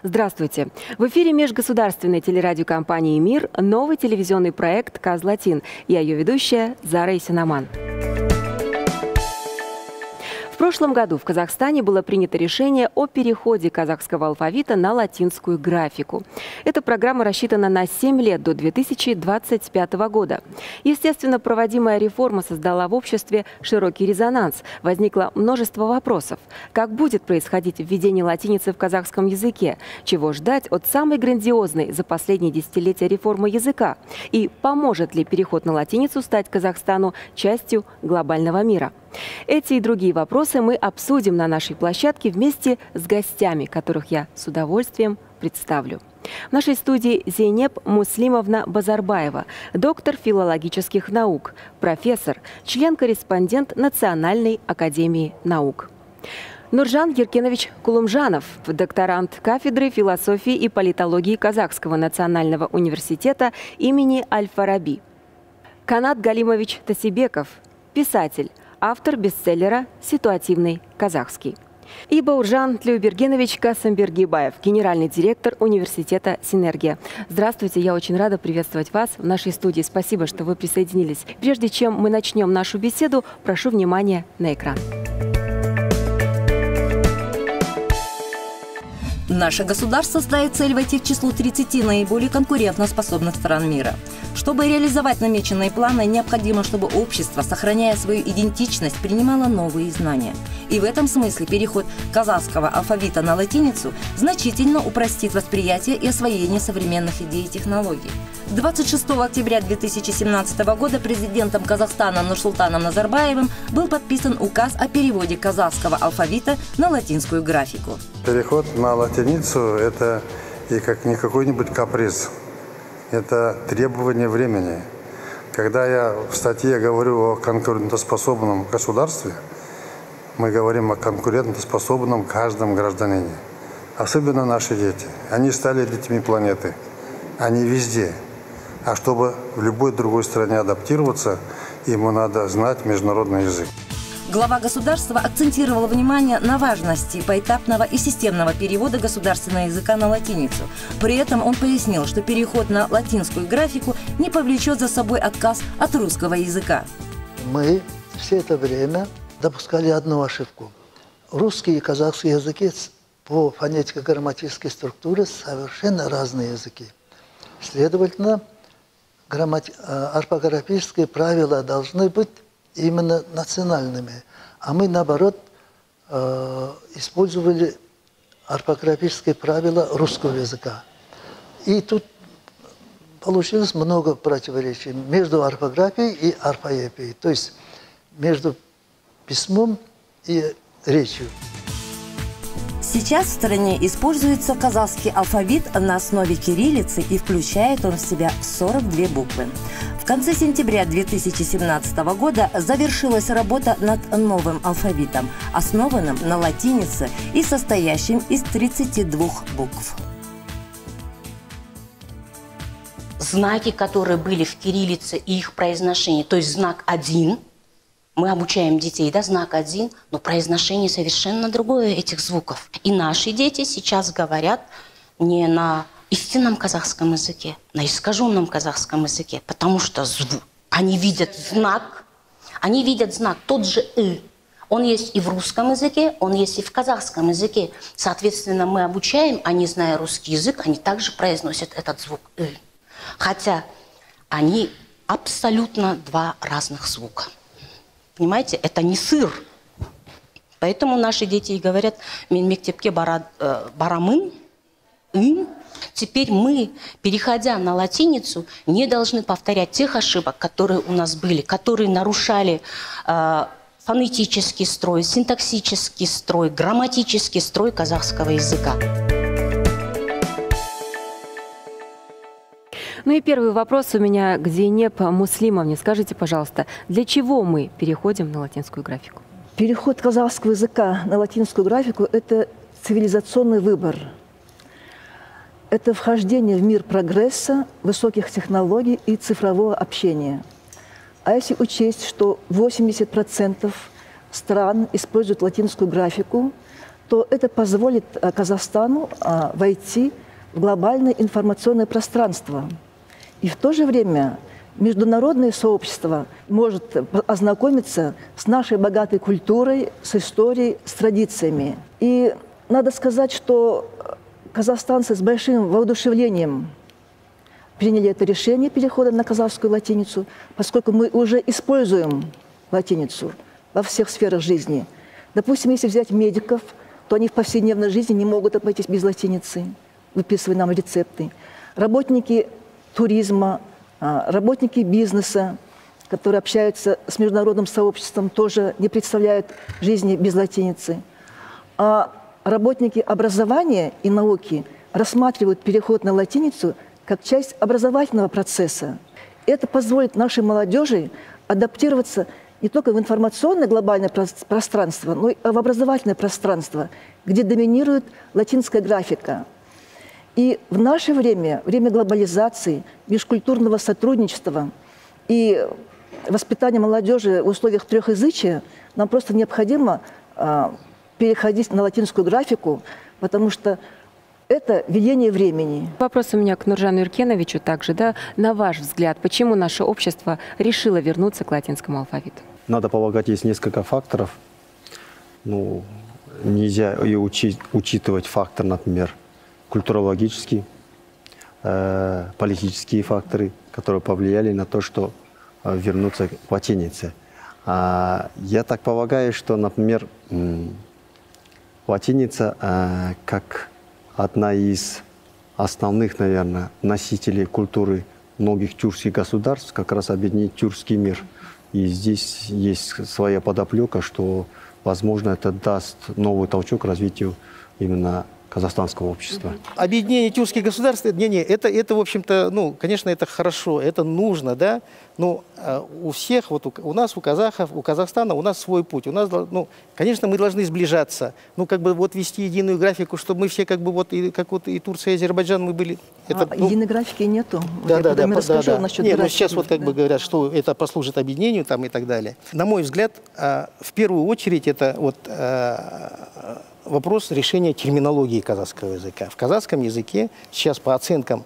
Здравствуйте! В эфире межгосударственной телерадиокомпании «Мир» новый телевизионный проект «Казлатин». Я ее ведущая Зара Исенаман. В прошлом году в Казахстане было принято решение о переходе казахского алфавита на латинскую графику. Эта программа рассчитана на 7 лет до 2025 года. Естественно, проводимая реформа создала в обществе широкий резонанс. Возникло множество вопросов. Как будет происходить введение латиницы в казахском языке? Чего ждать от самой грандиозной за последние десятилетия реформы языка? И поможет ли переход на латиницу стать Казахстану частью глобального мира? Эти и другие вопросы мы обсудим на нашей площадке вместе с гостями, которых я с удовольствием представлю. В нашей студии Зейнеп Муслимовна Базарбаева, доктор филологических наук, профессор, член-корреспондент Национальной академии наук. Нуржан Еркенович Кулумжанов, докторант кафедры философии и политологии Казахского национального университета имени Аль-Фараби. Канат Галимович Тасибеков, писатель, автор бестселлера «Ситуативный казахский». И Бауржан Тлеубергенович Касымбергибаев, генеральный директор университета «Синергия». Здравствуйте, я очень рада приветствовать вас в нашей студии. Спасибо, что вы присоединились. Прежде чем мы начнем нашу беседу, прошу внимания на экран. Наше государство ставит цель войти в число 30 наиболее конкурентоспособных стран мира. Чтобы реализовать намеченные планы, необходимо, чтобы общество, сохраняя свою идентичность, принимало новые знания. И в этом смысле переход казахского алфавита на латиницу значительно упростит восприятие и освоение современных идей и технологий. 26 октября 2017 года президентом Казахстана Нурсултаном Назарбаевым был подписан указ о переводе казахского алфавита на латинскую графику. Переход на латиницу – это и как не какой-нибудь каприз, это требование времени. Когда я в статье говорю о конкурентоспособном государстве, мы говорим о конкурентоспособном каждом гражданине. Особенно наши дети. Они стали детьми планеты. Они везде. А чтобы в любой другой стране адаптироваться, ему надо знать международный язык. Глава государства акцентировал внимание на важности поэтапного и системного перевода государственного языка на латиницу. При этом он пояснил, что переход на латинскую графику не повлечет за собой отказ от русского языка. Мы все это время допускали одну ошибку. Русский и казахский языки по фонетико-грамматической структуре совершенно разные языки. Следовательно, орфографические правила должны быть именно национальными. А мы, наоборот, использовали орфографические правила русского языка. И тут получилось много противоречий между орфографией и орфоэпией, то есть между письмом и речью. Сейчас в стране используется казахский алфавит на основе кириллицы, и включает он в себя 42 буквы. В конце сентября 2017 года завершилась работа над новым алфавитом, основанным на латинице и состоящим из 32 букв. Знаки, которые были в кириллице и их произношение, то есть знак 1, мы обучаем детей, да, знак 1, но произношение совершенно другое этих звуков. И наши дети сейчас говорят не на истинном казахском языке, на искаженном казахском языке, потому что они видят знак, тот же «ы». Он есть и в русском языке, он есть и в казахском языке. Соответственно, мы обучаем, они, зная русский язык, они также произносят этот звук «ы». Хотя они абсолютно два разных звука. Понимаете, это не сыр. Поэтому наши дети и говорят «мен мектепке барамын», «ын». Теперь мы, переходя на латиницу, не должны повторять тех ошибок, которые у нас были, которые нарушали фонетический строй, синтаксический строй, грамматический строй казахского языка. Ну и первый вопрос у меня к Зейнеп Муслимовне. Скажите, пожалуйста, для чего мы переходим на латинскую графику? Переход казахского языка на латинскую графику – это цивилизационный выбор. Это вхождение в мир прогресса, высоких технологий и цифрового общения. А если учесть, что 80% стран используют латинскую графику, то это позволит Казахстану войти в глобальное информационное пространство. И в то же время международное сообщество может ознакомиться с нашей богатой культурой, с историей, с традициями. И надо сказать, что казахстанцы с большим воодушевлением приняли это решение перехода на казахскую латиницу, поскольку мы уже используем латиницу во всех сферах жизни. Допустим, если взять медиков, то они в повседневной жизни не могут обойтись без латиницы, выписывая нам рецепты. Работники туризма, работники бизнеса, которые общаются с международным сообществом, тоже не представляют жизни без латиницы. А работники образования и науки рассматривают переход на латиницу как часть образовательного процесса. Это позволит нашей молодежи адаптироваться не только в информационное глобальное пространство, но и в образовательное пространство, где доминирует латинская графика. И в наше время, время глобализации, межкультурного сотрудничества и воспитания молодежи в условиях трехязычия, нам просто необходимо переходить на латинскую графику, потому что это веление времени. Вопрос у меня к Нуржану Юркеновичу также. Да? На ваш взгляд, почему наше общество решило вернуться к латинскому алфавиту? Надо полагать, есть несколько факторов. Ну, нельзя и учитывать фактор, например, культурологический, политические факторы, которые повлияли на то, что вернуться к латинице. Я так полагаю, что, например, латиница как одна из основных, наверное, носителей культуры многих тюркских государств, как раз объединить тюркский мир. И здесь есть своя подоплека, что, возможно, это даст новый толчок развитию именно казахстанского общества. Объединение тюркских государств, это в общем-то, ну, конечно, это хорошо, это нужно, да, но у всех, вот у нас, у казахов, у Казахстана, у нас свой путь, у нас, ну, конечно, мы должны сближаться, ну, как бы вот вести единую графику, чтобы мы все как бы вот, как вот и Турция, и Азербайджан, мы были... Единой графики нету. Да. Насчет Нет, ну, сейчас вот как бы говорят, что это послужит объединению там и так далее. На мой взгляд, в первую очередь это вот... вопрос решения терминологии казахского языка. В казахском языке сейчас по оценкам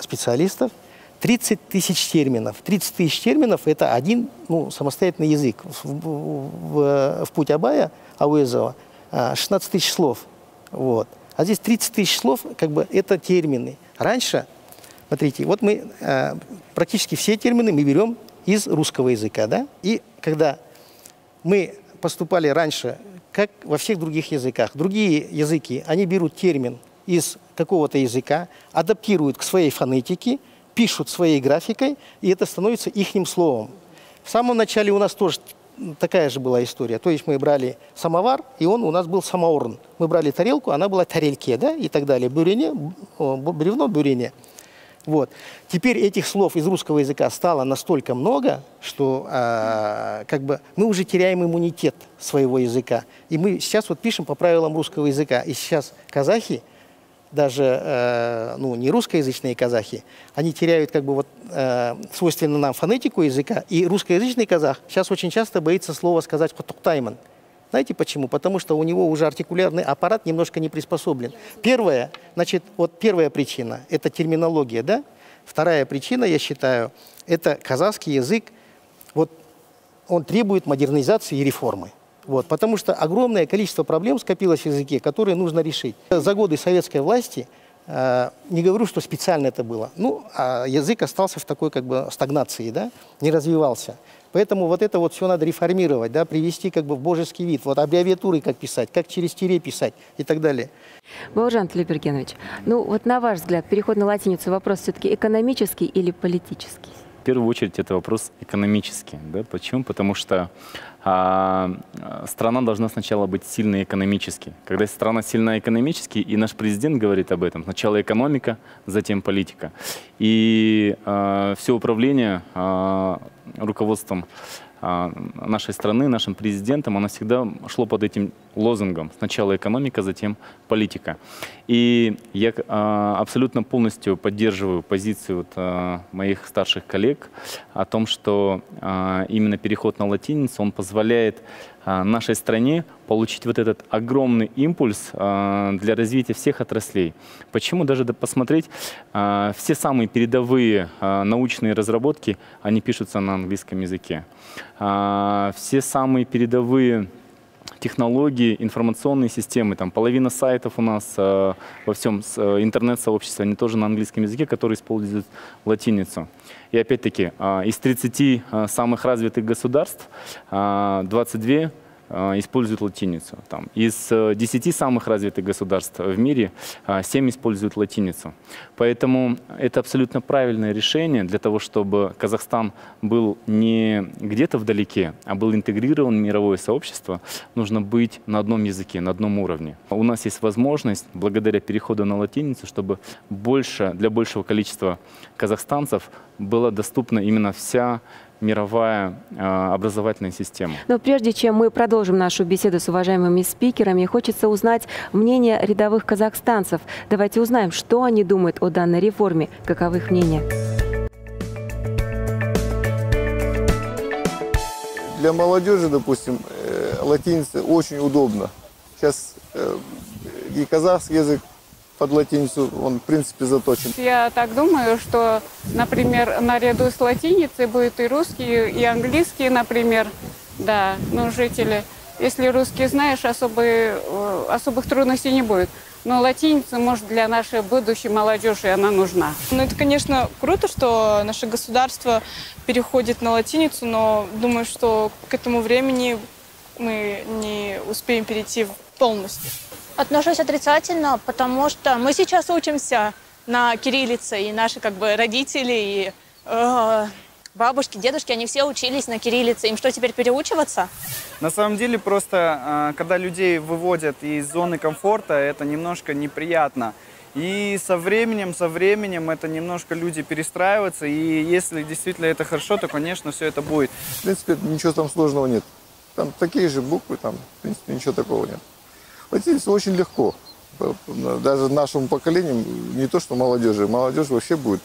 специалистов 30 тысяч терминов. 30 тысяч терминов – это один самостоятельный язык. В путь Абая Ауэзова 16 тысяч слов. Вот. А здесь 30 тысяч слов, как бы это термины. Раньше, смотрите, вот мы практически все термины мы берем из русского языка. Да? И когда мы поступали раньше, как во всех других языках. Другие языки, они берут термин из какого-то языка, адаптируют к своей фонетике, пишут своей графикой, и это становится ихним словом. В самом начале у нас тоже такая же была история. То есть мы брали самовар, и он у нас был самоорн. Мы брали тарелку, она была тарельке, да, и так далее. Бревно, бурение. Вот. Теперь этих слов из русского языка стало настолько много, что как бы мы уже теряем иммунитет своего языка. И мы сейчас вот пишем по правилам русского языка. И сейчас казахи, даже не русскоязычные казахи, они теряют как бы вот свойственно нам фонетику языка. И русскоязычный казах сейчас очень часто боится слова сказать «хотуктайман». Знаете почему? Потому что у него уже артикулярный аппарат немножко не приспособлен. Первая причина – это терминология, да? Вторая причина, я считаю, это казахский язык. Вот он требует модернизации и реформы. Вот, потому что огромное количество проблем скопилось в языке, которые нужно решить. За годы советской власти, не говорю, что специально это было, язык остался в такой как бы стагнации, да? Не развивался. Поэтому вот это вот все надо реформировать, да, привести как бы в божеский вид. Вот аббревиатуры как писать, как через тире писать и так далее. Бауыржан Талибергенович, ну вот на ваш взгляд, переход на латиницу вопрос все-таки экономический или политический? В первую очередь это вопрос экономический. Да? Почему? Потому что страна должна сначала быть сильной экономически. Когда страна сильна экономически, и наш президент говорит об этом, сначала экономика, затем политика. И все управление руководством нашей страны, нашим президентом, оно всегда шло под этим лозунгом. Сначала экономика, затем политика. И я абсолютно полностью поддерживаю позицию моих старших коллег о том, что именно переход на латиницу, он позволяет нашей стране получить вот этот огромный импульс для развития всех отраслей. Почему? Даже посмотреть, все самые передовые научные разработки, они пишутся на английском языке. Все самые передовые технологии, информационные системы, там половина сайтов у нас во всем интернет-сообществе, они тоже на английском языке, которые используют латиницу. И опять-таки, из 30 самых развитых государств 22 используют латиницу. Там, из 10 самых развитых государств в мире 7 используют латиницу. Поэтому это абсолютно правильное решение для того, чтобы Казахстан был не где-то вдалеке, а был интегрирован в мировое сообщество. Нужно быть на одном языке, на одном уровне. У нас есть возможность, благодаря переходу на латиницу, чтобы для большего количества казахстанцев была доступна именно вся мировая образовательная система. Но прежде чем мы продолжим нашу беседу с уважаемыми спикерами, хочется узнать мнение рядовых казахстанцев. Давайте узнаем, что они думают о данной реформе, каковы их мнения. Для молодежи, допустим, латиница очень удобна. Сейчас и казахский язык под латиницу, он в принципе заточен. Я так думаю, что, например, наряду с латиницей будет и русский, и английский, например, да, ну, жители. Если русский знаешь, особых трудностей не будет. Но латиница, может, для нашей будущей молодежи она нужна. Ну, это, конечно, круто, что наше государство переходит на латиницу, но думаю, что к этому времени мы не успеем перейти полностью. Отношусь отрицательно, потому что мы сейчас учимся на кириллице, и наши родители, и бабушки, дедушки, они все учились на кириллице. Им что, теперь переучиваться? На самом деле, просто когда людей выводят из зоны комфорта, это немножко неприятно. И со временем это немножко люди перестраиваются, и если действительно это хорошо, то, конечно, все это будет. В принципе, ничего там сложного нет. Там такие же буквы, там, в принципе, ничего такого нет. Латиница очень легко. Даже нашему поколению, не то что молодежи, молодежь вообще будет.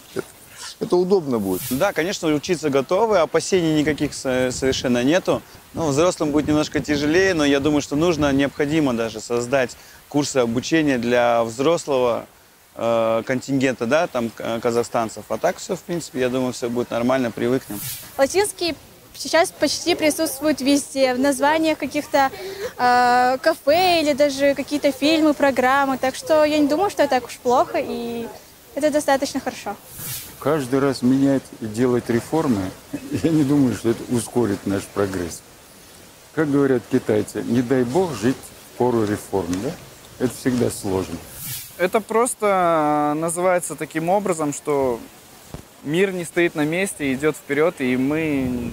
Это удобно будет. Да, конечно, учиться готовы, опасений никаких совершенно нету. Ну, взрослым будет немножко тяжелее, но я думаю, что необходимо даже создать курсы обучения для взрослого контингента, да, там, казахстанцев. А так все, в принципе, я думаю, все будет нормально, привыкнем. Латинский сейчас почти присутствует везде, в названиях каких-то кафе или даже какие-то фильмы, программы. Так что я не думаю, что это так уж плохо, и это достаточно хорошо. Каждый раз менять и делать реформы, я не думаю, что это ускорит наш прогресс. Как говорят китайцы, не дай бог жить в пору реформ, да? Это всегда сложно. Это просто называется таким образом, что мир не стоит на месте, идет вперед, и мы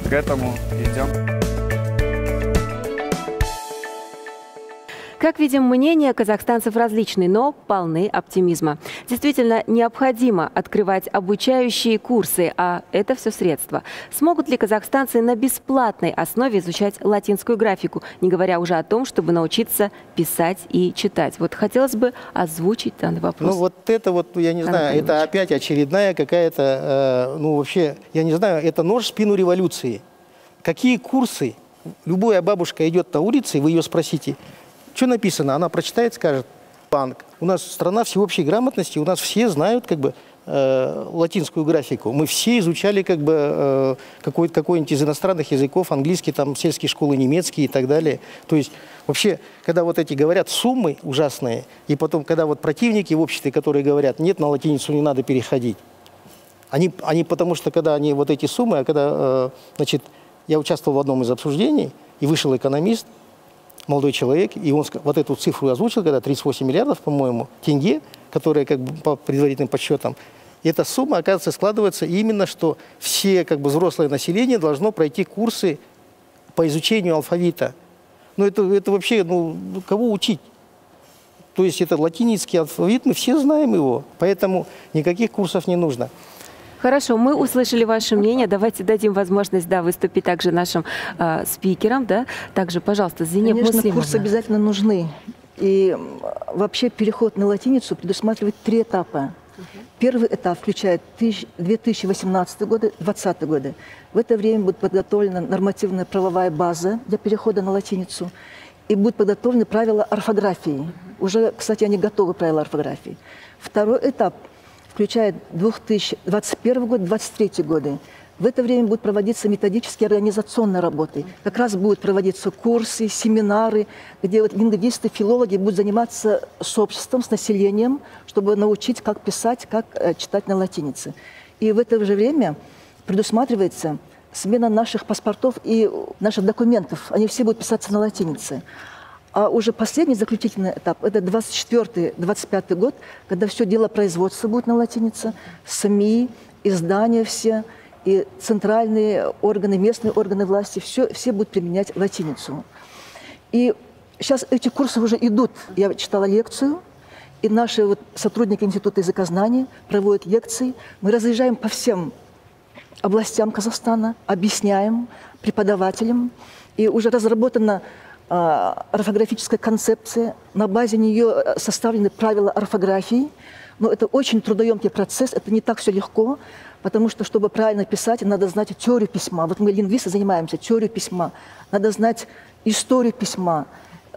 к этому идем. Как видим, мнения казахстанцев различны, но полны оптимизма. Действительно, необходимо открывать обучающие курсы, а это все средства. Смогут ли казахстанцы на бесплатной основе изучать латинскую графику, не говоря уже о том, чтобы научиться писать и читать? Вот хотелось бы озвучить данный вопрос. Ну вот это вот, я не знаю, это опять очередная какая-то, вообще, я не знаю, это нож в спину революции. Какие курсы? Любая бабушка идет на улице, и вы ее спросите, что написано? Она прочитает, скажет, банк. У нас страна всеобщей грамотности, у нас все знают латинскую графику. Мы все изучали какой-нибудь из иностранных языков, английский, там, сельские школы, немецкий и так далее. То есть вообще, когда вот эти говорят суммы ужасные, и потом, когда вот противники в обществе, которые говорят, нет, на латиницу не надо переходить, они потому что, когда они вот эти суммы, значит, я участвовал в одном из обсуждений, и вышел экономист, молодой человек, и он вот эту цифру озвучил, когда 38 миллиардов, по-моему, тенге, которые по предварительным подсчетам, эта сумма, оказывается, складывается именно, что все взрослое население должно пройти курсы по изучению алфавита. Ну это вообще, кого учить? То есть это латинский алфавит, мы все знаем его, поэтому никаких курсов не нужно. Хорошо, мы услышали ваше мнение. Давайте дадим возможность выступить также нашим спикерам. Да? Также, пожалуйста, Зейнеп Муслимовна. Конечно, курсы обязательно нужны. И вообще переход на латиницу предусматривает 3 этапа. Первый этап включает 2018 годы, 2020 годы. В это время будет подготовлена нормативная правовая база для перехода на латиницу и будут подготовлены правила орфографии. Уже, кстати, они готовы, правила орфографии. Второй этап включает 2021 год, 2023 годы. В это время будут проводиться методические и организационные работы. Как раз будут проводиться курсы, семинары, где вот лингвисты, филологи будут заниматься с обществом, с населением, чтобы научить, как писать, как читать на латинице. И в это же время предусматривается смена наших паспортов и наших документов. Они все будут писаться на латинице. А уже последний заключительный этап – это 24-25 год, когда все дело производства будет на латинице, СМИ, издания все, и центральные органы, местные органы власти, все будут применять латиницу. И сейчас эти курсы уже идут. Я читала лекцию, и наши вот сотрудники Института языкознания проводят лекции. Мы разъезжаем по всем областям Казахстана, объясняем преподавателям. И уже разработана орфографическая концепция. На базе нее составлены правила орфографии. Но это очень трудоемкий процесс, это не так все легко, потому что, чтобы правильно писать, надо знать теорию письма. Вот мы, лингвисты, занимаемся теорией письма. Надо знать историю письма,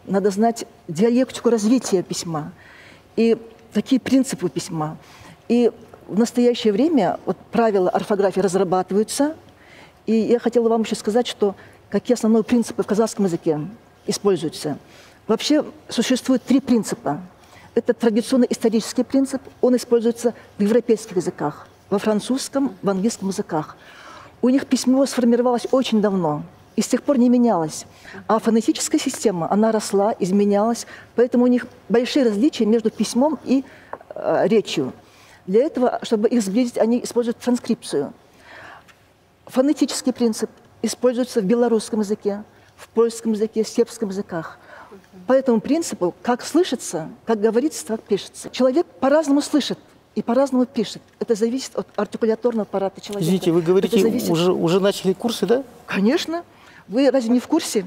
надо знать диалектику развития письма и такие принципы письма. И в настоящее время вот правила орфографии разрабатываются. И я хотела вам еще сказать, что какие основные принципы в казахском языке используются. Вообще существует 3 принципа. Это традиционный исторический принцип, он используется в европейских языках, во французском, в английском языках. У них письмо сформировалось очень давно и с тех пор не менялось. А фонетическая система, она росла, изменялась, поэтому у них большие различия между письмом и речью. Для этого, чтобы их сблизить, они используют транскрипцию. Фонетический принцип используется в белорусском языке, в польском языке, в сербском языках. По этому принципу, как слышится, как говорится, так пишется. Человек по-разному слышит и по-разному пишет. Это зависит от артикуляторного аппарата человека. Извините, вы говорите, зависит... уже начали курсы, да? Конечно. Вы разве не в курсе?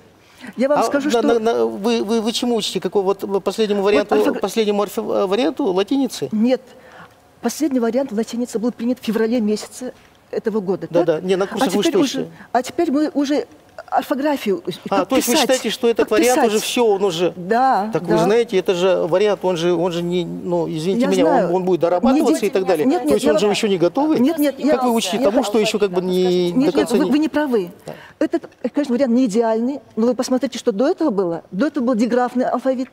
Я вам скажу, что... Вы чему учите? Какого вот последнему варианту латиницы? Нет. Последний вариант латиницы был принят в феврале месяце этого года. Да. Не, на курсах вы что учите? А теперь мы уже... орфографию. То есть вы считаете, что этот вариант уже все, он уже... Да. Так вы знаете, это же вариант, он же не, ну, извините меня, он будет дорабатываться и так далее. Нет, то есть он же еще не готовый? Нет. Как вы учите тому, что еще как бы не до конца... Нет, вы не правы. Этот, конечно, вариант не идеальный, но вы посмотрите, что до этого было. До этого был диграфный алфавит,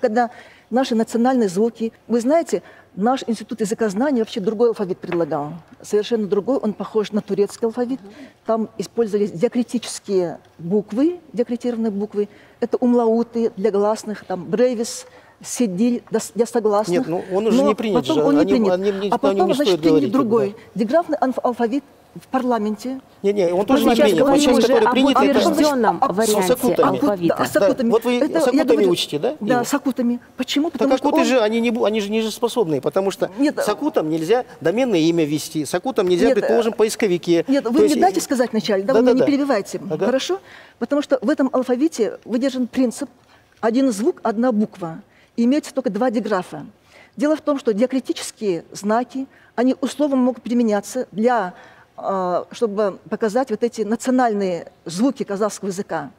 когда наши национальные звуки... Вы знаете, наш институт языкознания вообще другой алфавит предлагал. Совершенно другой, он похож на турецкий алфавит. Там использовались диакритические буквы, диакритированные буквы. Это умлауты для гласных, там бревис, седиль для согласных. Нет, ну он уже не принят же. Он не принят. А потом, значит, принят другой. Диграфный алфавит в парламенте. Он тоже не принят. Вот сейчас, который принят, это варианте алфавита. Вот вы с акутами учите, да? Да, с акутами. Почему? Потому что акуты же, они же не способные, потому что с акутом нельзя доменное имя ввести, с акутом нельзя, предположим, поисковике. Нет, вы мне дайте сказать вначале, да, вы меня не перебивайте. Хорошо? Потому что в этом алфавите выдержан принцип один звук, одна буква. И имеется только 2 диграфа. Дело в том, что диакритические знаки, они условно могут применяться для... чтобы показать вот эти национальные звуки казахского языка.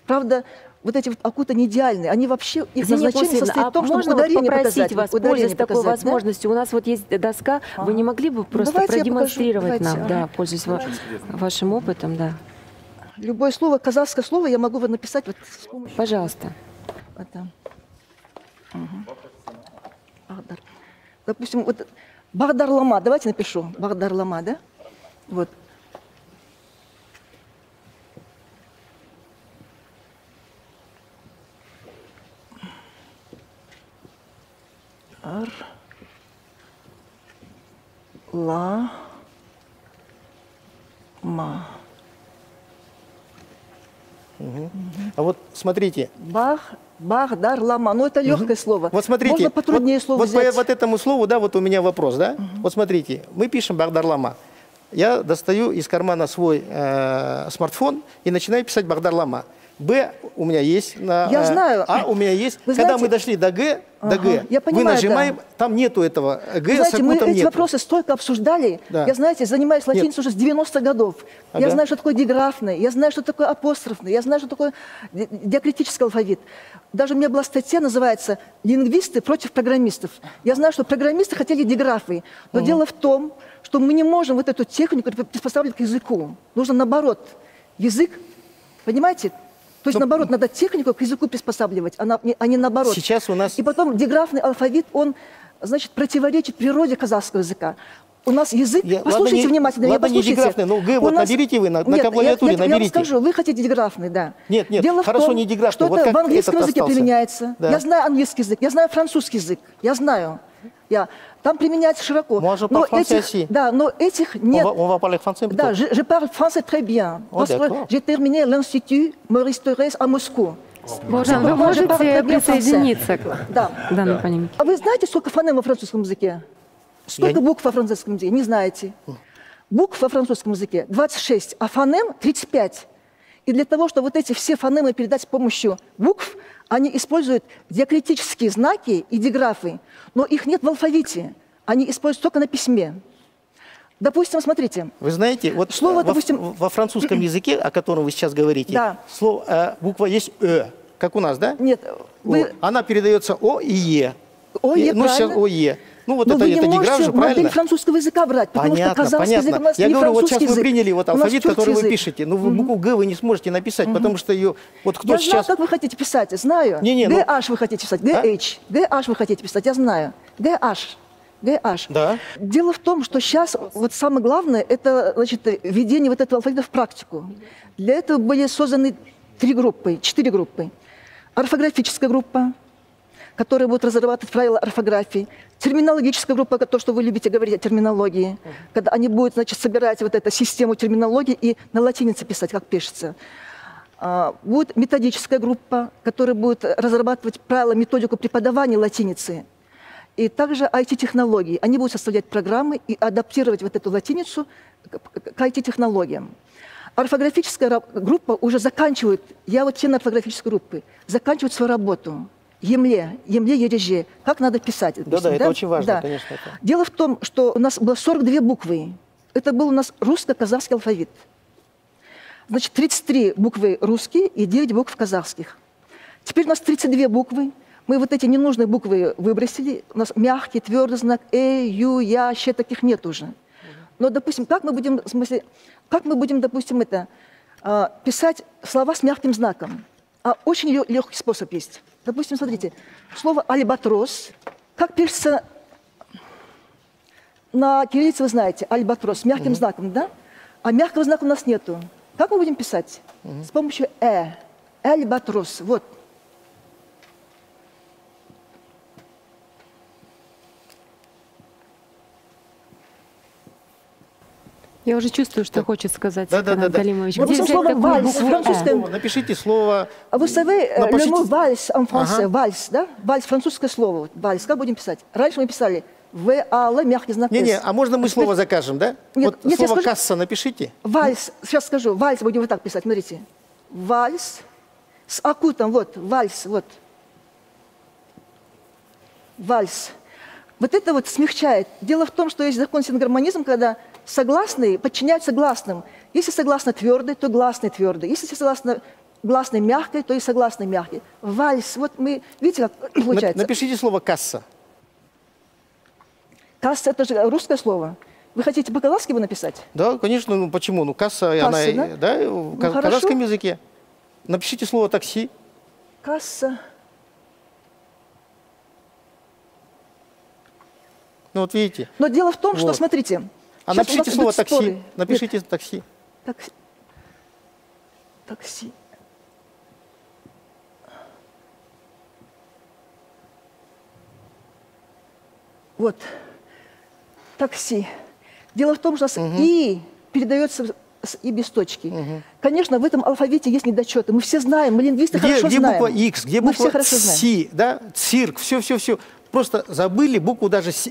Правда, вот эти вот акуты не идеальные, они вообще, их назначение состоит в том, чтобы ударение показать. Можно вас пользоваться такой возможностью? У нас вот есть доска, вы не могли бы просто продемонстрировать нам, да, пользуясь вашим опытом, да? Любое слово, казахское слово я могу написать вот с помощью... Пожалуйста. Это. Багдар. Допустим, вот Багдарлама, давайте напишу. Багдарлама, да? Вот. Ма. А вот смотрите. Багдарлама. Ну, это легкое слово. Вот смотрите. Можно потруднее слово взять. Вот по вот этому слову, да, вот у меня вопрос, да? Вот смотрите, мы пишем Багдарлама. Я достаю из кармана свой смартфон и начинаю писать Багдарлама. Б у меня есть, Я знаю. А у меня есть. Вы Когда знаете, мы дошли до Г, я понимаю, мы нажимаем, там нету этого Г, знаете, мы эти нету. вопросы столько обсуждали. Да. Я, знаете, занимаюсь латиницей уже с 90-х годов. Я знаю, что такое диграфный, я знаю, что такое апострофный, я знаю, что такое диакритический алфавит. Даже у меня была статья, называется «Лингвисты против программистов». Я знаю, что программисты хотели диграфы, но дело в том, что мы не можем вот эту технику приспосабливать к языку. Нужно наоборот. Язык, понимаете? То есть, наоборот, надо технику к языку приспосабливать, а не наоборот. Сейчас у нас... И потом диграфный алфавит, он, значит, противоречит природе казахского языка. У нас язык... Послушайте внимательно, ладно, не диграфный, но Г вот наберите вы, на клавиатуре наберите. Я вам скажу, вы хотите диграфный, да. Нет, Дело хорошо, в том, не диграфный. что Вот это как в английском этот языке остался. применяется. Да. Я знаю английский язык, я знаю французский язык, я знаю. Там применяется широко. Но этих нет. On va parler français peut-être. Да, je parle français très bien. Parce que j'ai terminé l'institut Maurice Thorez à Moscou. Божан, вы можете присоединиться к данной пониманию. А вы знаете, сколько фонем во французском языке? Сколько букв во французском языке? Не знаете. Букв во французском языке 26, а фонем 35. И для того, чтобы вот эти все фонемы передать с помощью букв, они используют диакритические знаки и диграфы, но их нет в алфавите. Они используют только на письме. Допустим, смотрите. Вы знаете, вот слово, во французском языке, о котором вы сейчас говорите, слово, буква есть «э», как у нас, да? Нет. Она передается «о» и «е». «О-е», ну, сейчас «о-е». Ну, вот это диграф же, правильно? Модель французского языка брать, потому что казахский язык у нас Я не говорю, вот французский сейчас язык. вы приняли вот алфавит, который вы пишете, но вы букву «г» вы не сможете написать, потому что ее... Вот кто я сейчас... знаю, как вы хотите писать, знаю. GH вы хотите писать, GH. GH вы хотите писать, я знаю. GH. GH. Да. Дело в том, что сейчас вот самое главное, это, значит, введение вот этого алфавита в практику. Для этого были созданы 4 группы. Орфографическая группа, которая будет разрабатывать правила орфографии. Терминологическая группа, то, что вы любите говорить о терминологии. Когда они будут, значит, собирать вот эту систему терминологии и на латинице писать, как пишется. Будет методическая группа, которая будет разрабатывать правила, методику преподавания латиницы. И также IT-технологии. Они будут составлять программы и адаптировать вот эту латиницу к IT-технологиям. Орфографическая группа уже заканчивает, я вот член орфографической группы, заканчивает свою работу. Емле, ереже, как надо писать. Да, это очень важно, конечно. Дело в том, что у нас было 42 буквы. Это был у нас русско-казахский алфавит. Значит, 33 буквы русские и 9 букв казахских. Теперь у нас 32 буквы. Мы вот эти ненужные буквы выбросили. У нас мягкий, твердый знак, ю, я, щ, таких нет уже. Но, допустим, как мы будем, допустим, писать слова с мягким знаком? Очень легкий способ есть. Допустим, смотрите, слово «альбатрос», как пишется на кириллице, вы знаете, «альбатрос» с мягким знаком, да? А мягкого знака у нас нету. Как мы будем писать? С помощью «альбатрос», вот. Я уже чувствую, что хочет сказать Канат Галимович. Вот слово «вальс» французское. Напишите слово... Вы savez, le mot «вальс» en français, «вальс», да? «Вальс» французское слово. «Вальс», как будем писать? Раньше мы писали «в-а-л», мягкий знак «с». Не-не, а можно мы слово закажем, да? Нет, вот слово «касса» напишите. «Вальс», сейчас скажу, «вальс» будем вот так писать, смотрите. «Вальс» с акутом, вот, «вальс», вот. «Вальс». Вот это вот смягчает. Дело в том, что есть закон сингармонизма, когда согласные подчиняются гласным. Если согласно твердый, то гласный твердый. Если согласно гласный мягкий, то и согласный мягкий. Вальс. Вот мы, видите, как получается. Напишите слово «касса». Касса – это же русское слово. Вы хотите по-казахски его написать? Да, конечно. Ну почему? Ну касса, она, да, в казахском языке. Напишите слово «такси». Касса. Ну вот видите. Но дело в том, что, смотрите. А напишите слово «такси». Споры. Напишите «такси». Такси. Вот. Такси. Дело в том, что «и» передается и без точки. Конечно, в этом алфавите есть недочеты. Мы все знаем, мы лингвисты хорошо знаем. Где буква X, где буква Си, да? Цирк, все. просто забыли букву даже С,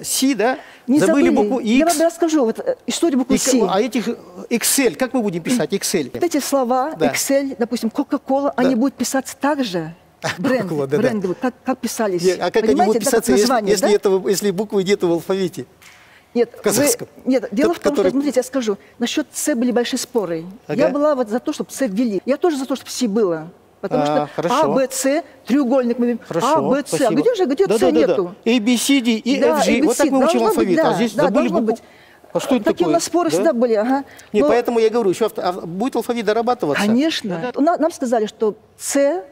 Си, да? Не забыли букву X. Я вам расскажу вот, историю буквы Си. А этих Excel, как мы будем писать Excel? Вот эти слова, да. Excel, допустим, Coca-Cola, да. Они будут писаться так же, бренды, как писались. Нет, а как они будут писаться, если буквы нет в алфавите? Нет, в казахском. Нет, дело в том, что, смотрите, я скажу, насчет С были большие споры. Ага. Я была вот за то, чтобы С ввели. Я тоже за то, чтобы Си было. Потому что А, Б, С, треугольник, мы видим, А, Б, С. А где же, где С нету? A, B, C, D, E, F, G. Вот так мы учим алфавит. А здесь забыли букву. А что это такие у нас споры всегда были, ага. Нет, поэтому я говорю, еще будет алфавит дорабатываться. Конечно. Нам сказали, что С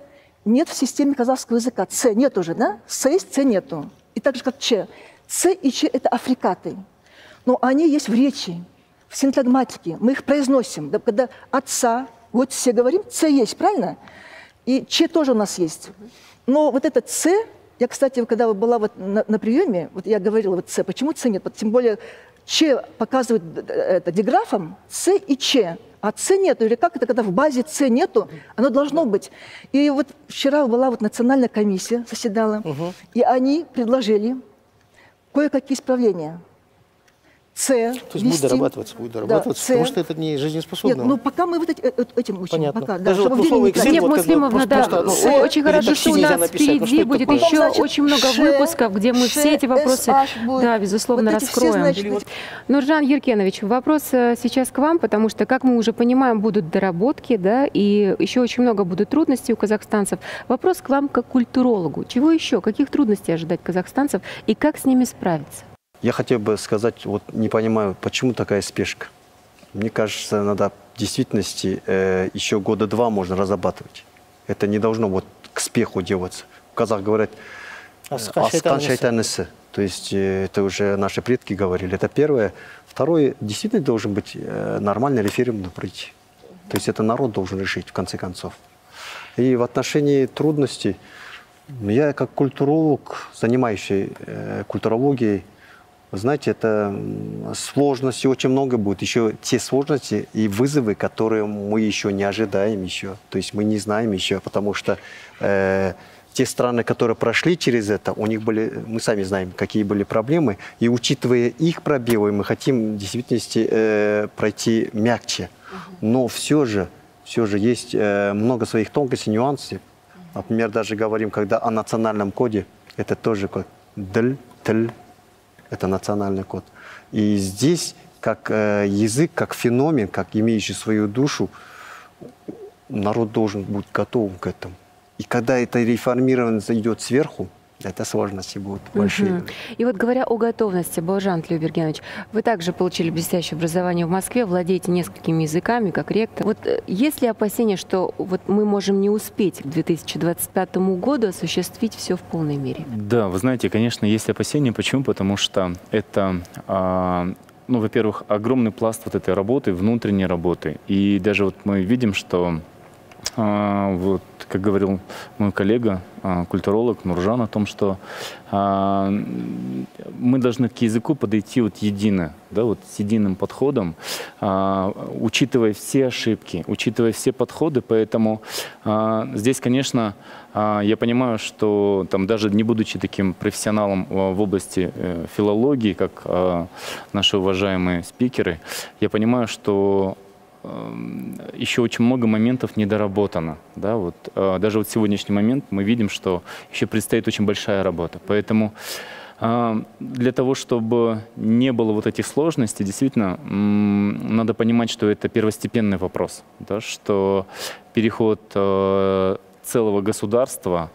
нет в системе казахского языка. С нет уже, да? С есть, С нету. И так же, как Ч. С и Ч – это африкаты. Но они есть в речи, в синтагматике. Мы их произносим. Когда отца, вот все говорим, С есть, правильно? И Ч тоже у нас есть. Но вот этот С, я, кстати, когда была вот на приеме, вот я говорила вот С, почему С нет? Тем более Ч показывает это диграфом, С и Ч. А С нету, или как это, когда в базе С нету, оно должно быть. И вот вчера была вот национальная комиссия, заседала, и они предложили кое-какие исправления. С, то есть будет дорабатываться, потому что это не жизнеспособно. Нет, ну пока мы вот этим учим. Понятно. Пока, даже вот Нет, Муслимовна, да, очень хорошо, что у нас впереди будет еще очень много выпусков, где мы все эти вопросы, да, безусловно, раскроем. Нуржан Еркенович, вопрос сейчас к вам, потому что, как мы уже понимаем, будут доработки, да, и еще очень много будут трудностей у казахстанцев. Вопрос к вам как культурологу. Чего еще, каких трудностей ожидать казахстанцев и как с ними справиться? Я хотел бы сказать, вот не понимаю, почему такая спешка. Мне кажется, надо в действительности еще года 2 можно разрабатывать. Это не должно вот к спеху делаться. В казах говорят «аскан шайтанысы». То есть это уже наши предки говорили. Это первое. Второе, действительно должен быть нормальный референдум пройти. То есть это народ должен решить в конце концов. И в отношении трудностей, я как культуролог, занимающий культурологией, знаете, это сложностей очень много будет. Еще те сложности и вызовы, которые мы еще не ожидаем еще. То есть мы не знаем еще, потому что те страны, которые прошли через это, у них были, мы сами знаем, какие были проблемы. И учитывая их пробелы, мы хотим в действительности пройти мягче. Но все же есть много своих тонкостей, нюансов. Например, даже говорим, когда о национальном коде, это тоже как «дл», «тл». Это национальный код. И здесь, как язык, как феномен, как имеющий свою душу, народ должен быть готов к этому. И когда это реформирование зайдет сверху, это сложности будут большие. И вот говоря о готовности, Бауыржан Тлеубергенович, вы также получили блестящее образование в Москве, владеете несколькими языками, как ректор. Вот есть ли опасения, что вот мы можем не успеть к 2025 году осуществить все в полной мере? Да, вы знаете, конечно, есть опасения. Почему? Потому что это, ну, во-первых, огромный пласт вот этой работы, внутренней работы. И даже вот мы видим, что вот, как говорил мой коллега, культуролог Нуржан, о том, что мы должны к языку подойти вот едино, да, вот с единым подходом, учитывая все ошибки, учитывая все подходы. Поэтому здесь, конечно, я понимаю, что там, даже не будучи таким профессионалом в области филологии, как наши уважаемые спикеры, я понимаю, что еще очень много моментов недоработано. Да? Вот, даже вот сегодняшний момент мы видим, что еще предстоит очень большая работа. Поэтому для того, чтобы не было вот этих сложностей, действительно, надо понимать, что это первостепенный вопрос. Да? Что переход целого государства,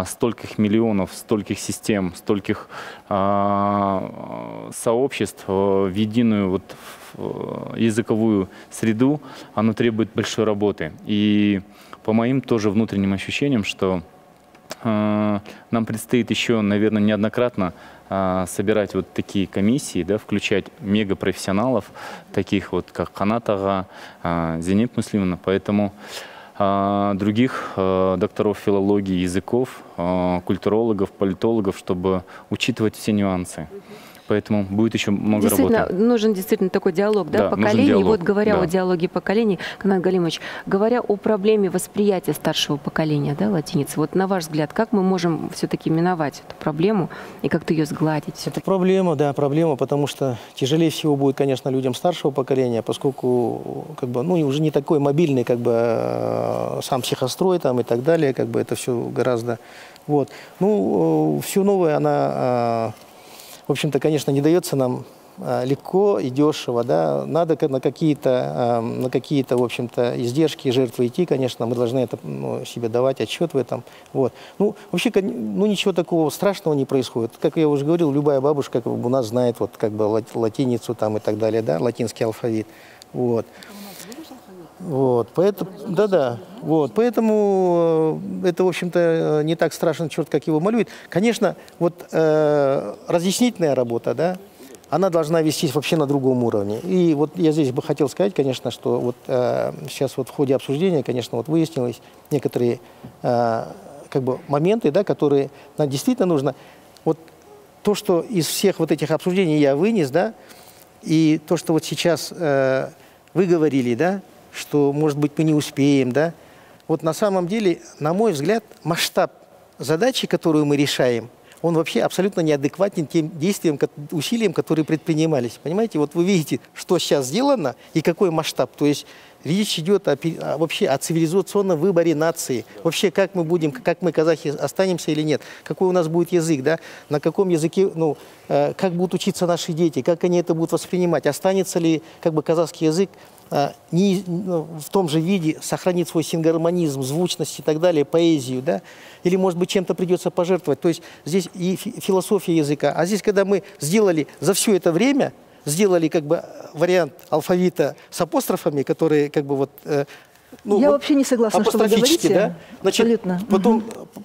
стольких миллионов, стольких систем, стольких сообществ в единую вот языковую среду, оно требует большой работы. И по моим тоже внутренним ощущениям, что нам предстоит еще, наверное, неоднократно собирать вот такие комиссии, да, включать мегапрофессионалов, таких вот как Канат ага, Зенеп Муслимовна. Поэтому других докторов филологии, языков, культурологов, политологов, чтобы учитывать все нюансы. Поэтому будет еще много действительно, работы. Нужен действительно такой диалог, да, поколений. Диалог, и вот говоря да. о диалоге поколений, Канат Галимович, говоря о проблеме восприятия старшего поколения, да, латиницы, вот на ваш взгляд, как мы можем все-таки миновать эту проблему и как-то ее сгладить? Это проблема, да, проблема, потому что тяжелее всего будет, конечно, людям старшего поколения, поскольку как бы, ну, уже не такой мобильный как бы сам психострой там и так далее, как бы это все гораздо. Вот. Ну, все новое, она, в общем-то, конечно, не дается нам легко и дешево, да, надо на какие-то, в общем-то, издержки и жертвы идти, конечно, мы должны это, ну, себе давать отчет в этом, вот. Ну, вообще, ну, ничего такого страшного не происходит, как я уже говорил, любая бабушка как бы у нас знает, вот, как бы, латиницу там и так далее, да, латинский алфавит, вот. Вот, поэтому, да-да, вот, поэтому это, в общем-то, не так страшно, черт, как его малюет. Конечно, вот разъяснительная работа, да, она должна вестись вообще на другом уровне. И вот я здесь бы хотел сказать, конечно, что вот сейчас вот в ходе обсуждения, конечно, вот выяснилось некоторые как бы моменты, да, которые нам действительно нужно. Вот то, что из всех вот этих обсуждений я вынес, да, и то, что вот сейчас вы говорили, да, что, может быть, мы не успеем, да. Вот на самом деле, на мой взгляд, масштаб задачи, которую мы решаем, он вообще абсолютно неадекватен тем действиям, усилиям, которые предпринимались. Понимаете, вот вы видите, что сейчас сделано и какой масштаб. То есть речь идет вообще о цивилизационном выборе нации. Вообще, как мы будем, как мы, казахи, останемся или нет. Какой у нас будет язык, да, на каком языке, ну, как будут учиться наши дети, как они это будут воспринимать. Останется ли, как бы, казахский язык в том же виде, сохранит свой сингармонизм, звучность и так далее, поэзию, да? Или, может быть, чем-то придется пожертвовать. То есть здесь и философия языка. А здесь, когда мы сделали за все это время, сделали как бы вариант алфавита с апострофами, которые как бы вот... Ну, я вот вообще не согласна, что вы говорите. Да? Значит, абсолютно. Потом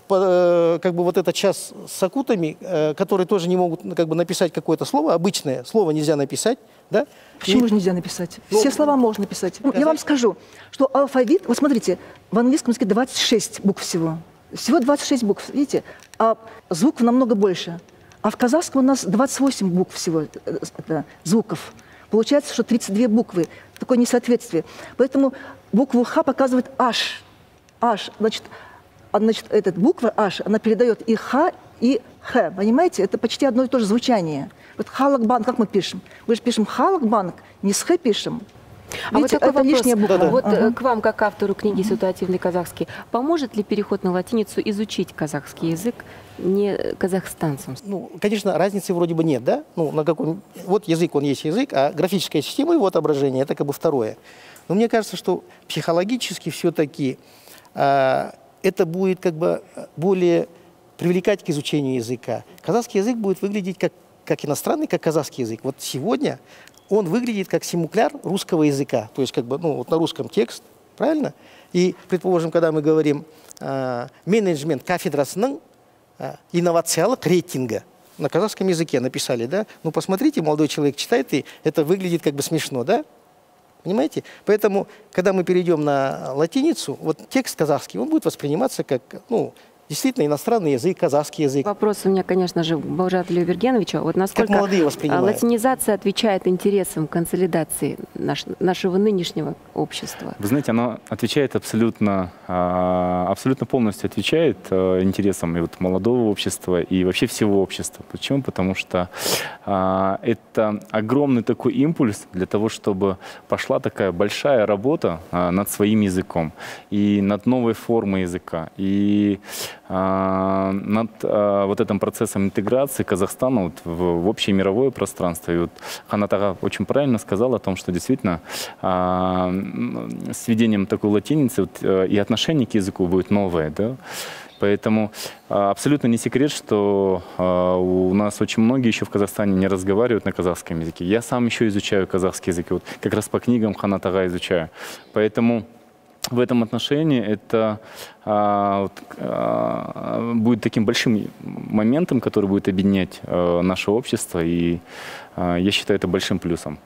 как бы вот этот час с акутами, которые тоже не могут как бы написать какое-то слово, обычное слово нельзя написать, да? Почему же нельзя написать? Все слова можно написать. Я вам скажу, что алфавит, вот смотрите, в английском языке 26 букв всего. Всего 26 букв, видите? А звуков намного больше. А в казахском у нас 28 букв всего, звуков. Получается, что 32 буквы. Такое несоответствие. Поэтому букву «Х» показывает «Аш». «Аш». Значит, эта буква «Аш», она передает и «Х», и «Х». Понимаете? Это почти одно и то же звучание. Вот «Халакбанк», как мы пишем? Мы же пишем «Халакбанк», не с «Х» пишем. А видите, вот такой это вопрос. лишняя буква. Вот к вам, как автору книги «Ситуативный казахский», поможет ли переход на латиницу изучить казахский язык не казахстанцам? Ну, конечно, разницы вроде бы нет, да? Ну, на каком... Вот язык, он есть язык, а графическая система его отображения – это как бы второе. Но мне кажется, что психологически все-таки это будет как бы более привлекать к изучению языка. Казахский язык будет выглядеть как иностранный, как казахский язык. Вот сегодня он выглядит как симукляр русского языка. То есть как бы, ну, вот на русском текст, правильно? И, предположим, когда мы говорим менеджмент кафедрасының инновациялық рейтинга, на казахском языке написали, да? Ну, посмотрите, молодой человек читает, и это выглядит как бы смешно, да? Понимаете? Поэтому, когда мы перейдем на латиницу, вот текст казахский, он будет восприниматься как, ну, действительно иностранный язык, казахский язык. Вопрос у меня, конечно же, к Балжату Юбергеновичу. Вот насколько как молодые воспринимают? Латинизация отвечает интересам консолидации нашего нынешнего общества? Вы знаете, она отвечает абсолютно полностью отвечает интересам и вот молодого общества, и вообще всего общества. Почему? Потому что это огромный такой импульс для того, чтобы пошла такая большая работа над своим языком и над новой формой языка. И над вот этим процессом интеграции Казахстана вот в общее мировое пространство. И вот Канат ага очень правильно сказал о том, что действительно с введением такой латиницы вот, и отношение к языку будет новое. Да? Поэтому абсолютно не секрет, что у нас очень многие еще в Казахстане не разговаривают на казахском языке. Я сам еще изучаю казахский язык, вот как раз по книгам Канат ага изучаю. Поэтому в этом отношении это будет таким большим моментом, который будет объединять наше общество, и я считаю это большим плюсом.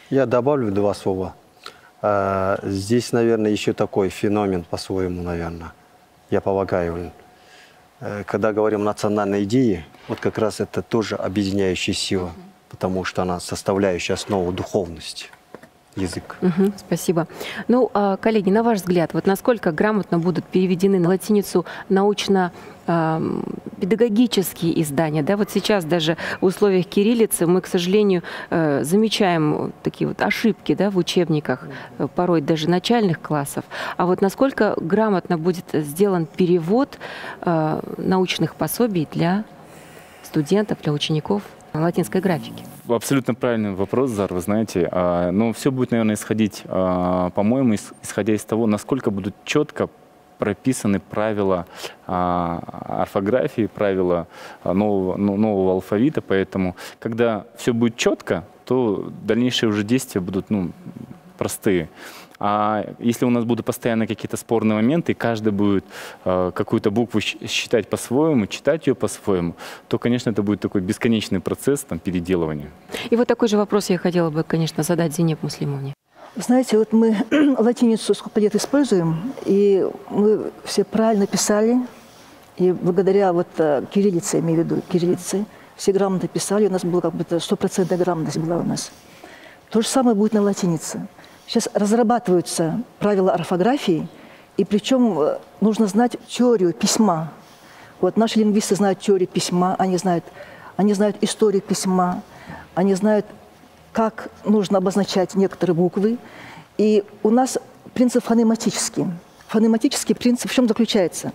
Я добавлю два слова. Здесь, наверное, еще такой феномен по-своему, наверное. Я полагаю, когда говорим о национальной идее, вот как раз это тоже объединяющая сила. потому что она составляющая основу духовности. Язык. Спасибо. Ну, коллеги, на ваш взгляд, вот насколько грамотно будут переведены на латиницу научно-педагогические издания? Да, вот сейчас даже в условиях кириллицы мы, к сожалению, замечаем такие вот ошибки, да, в учебниках, порой даже начальных классов. А вот насколько грамотно будет сделан перевод научных пособий для студентов, для учеников латинской графики? Абсолютно правильный вопрос, Зар, вы знаете. Но все будет, наверное, исходить, по-моему, исходя из того, насколько будут четко прописаны правила орфографии, правила нового алфавита. Поэтому, когда все будет четко, то дальнейшие уже действия будут простые. А если у нас будут постоянно какие-то спорные моменты, и каждый будет какую-то букву считать по-своему, читать ее по-своему, то, конечно, это будет такой бесконечный процесс переделывания. И вот такой же вопрос я хотела бы, конечно, задать Зинеп Муслимовне. Знаете, вот мы латиницу сколько лет используем, и мы все правильно писали, и благодаря вот кириллице, я имею в виду, кириллице, все грамотно писали, у нас была как бы 100% грамотность была у нас. То же самое будет на латинице. Сейчас разрабатываются правила орфографии, и причем нужно знать теорию письма. Вот наши лингвисты знают теорию письма, они знают историю письма, они знают, как нужно обозначать некоторые буквы. И у нас принцип фонематический. Фонематический принцип в чем заключается?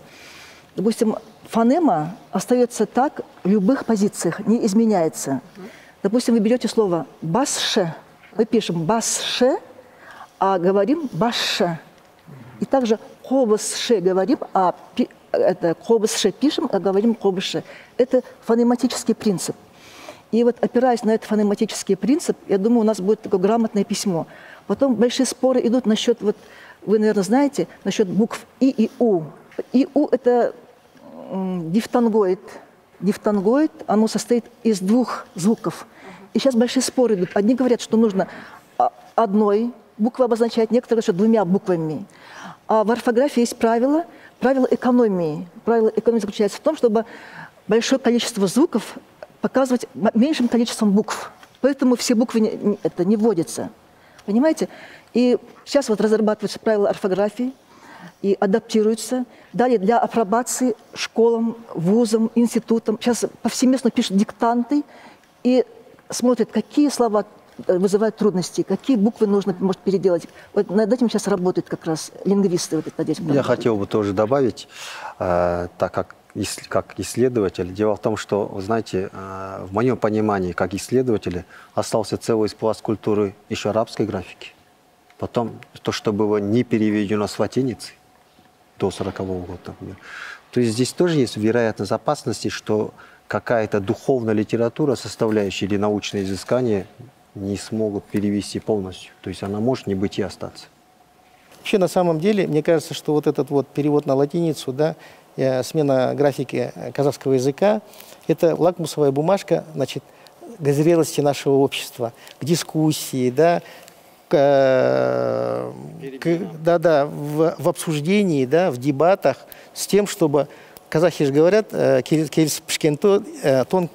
Допустим, фонема остается так в любых позициях, не изменяется. Допустим, вы берете слово «басше», мы пишем «басше», а говорим «баше». И также «кобысше» говорим, а это «кобысше» пишем, а говорим «кобыше». Это фонематический принцип. И вот опираясь на этот фонематический принцип, я думаю, у нас будет такое грамотное письмо. Потом большие споры идут насчет, вот вы, наверное, знаете, насчет букв «и» и «у». «И» «у» – это дифтонгоид. Дифтонгоид, оно состоит из двух звуков. И сейчас большие споры идут. Одни говорят, что нужно одной буквы обозначать, некоторые что двумя буквами. А в орфографии есть правило экономии. Правило экономии заключается в том, чтобы большое количество звуков показывать меньшим количеством букв. Поэтому все буквы не вводятся. Понимаете? И сейчас вот разрабатываются правила орфографии и адаптируются. Далее для апробации школам, вузам, институтам. Сейчас повсеместно пишут диктанты и смотрят, какие слова вызывают трудности, какие буквы нужно, может, переделать. Вот над этим сейчас работают как раз лингвисты. Вот, над этим Я хотел бы тоже добавить, так как исследователь. Дело в том, что, вы знаете, в моем понимании, как исследователя, остался целый пласт культуры еще арабской графики. Потом то, что было не переведено с латиницы до 40-го года, например. То есть здесь тоже есть вероятность опасности, что какая-то духовная литература, составляющая или научное изыскание, не смогут перевести полностью. То есть она может не быть и остаться. Вообще, на самом деле, мне кажется, что вот этот вот перевод на латиницу, да, смена графики казахского языка, это лакмусовая бумажка, значит, к зрелости нашего общества, к дискуссии, да, в обсуждении, да, в дебатах, с тем, чтобы, казахи же говорят, тон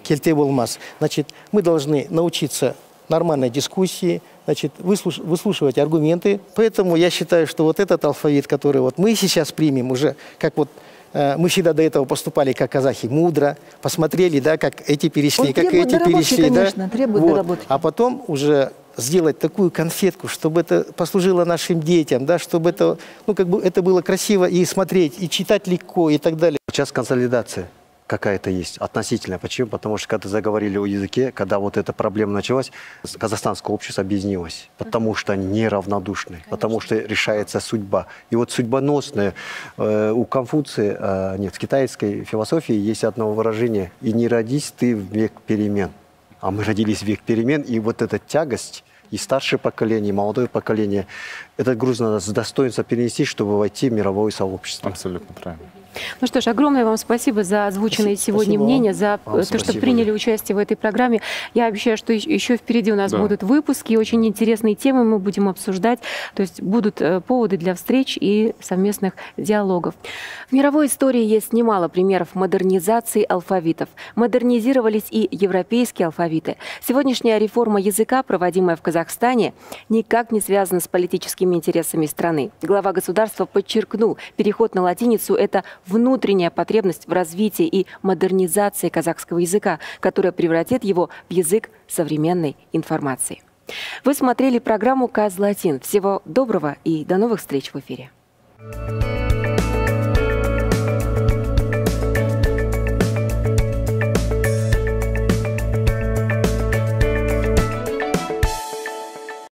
кельте болмас. Значит, мы должны научиться нормальной дискуссии, значит, выслушивать аргументы. Поэтому я считаю, что вот этот алфавит, который вот мы сейчас примем уже, как вот мы всегда до этого поступали, как казахи, мудро, посмотрели, да, как эти перешли, как эти перешли. Конечно, да? Требует доработки. А потом уже сделать такую конфетку, чтобы это послужило нашим детям, да, чтобы это, как бы это было красиво и смотреть, и читать легко, и так далее. Сейчас консолидация какая-то есть относительно. Почему? Потому что когда заговорили о языке, когда вот эта проблема началась, казахстанское общество объединилось, потому что они неравнодушны, потому что решается судьба. И вот судьбоносная у Конфуция, нет, в китайской философии есть одно выражение: «И не родись ты в век перемен». А мы родились в век перемен, и вот эта тягость, и старшее поколение, и молодое поколение, этот груз надо с достоинством перенести, чтобы войти в мировое сообщество. Абсолютно правильно. Ну что ж, огромное вам спасибо за озвученные сегодня мнения, за то, что приняли участие в этой программе. Я обещаю, что еще впереди у нас будут выпуски, очень интересные темы мы будем обсуждать, то есть будут поводы для встреч и совместных диалогов. В мировой истории есть немало примеров модернизации алфавитов. Модернизировались и европейские алфавиты. Сегодняшняя реформа языка, проводимая в Казахстане, никак не связана с политическими интересами страны. Глава государства подчеркнул, переход на латиницу – это внутренняя потребность в развитии и модернизации казахского языка, которая превратит его в язык современной информации. Вы смотрели программу «Казлатин». Всего доброго и до новых встреч в эфире.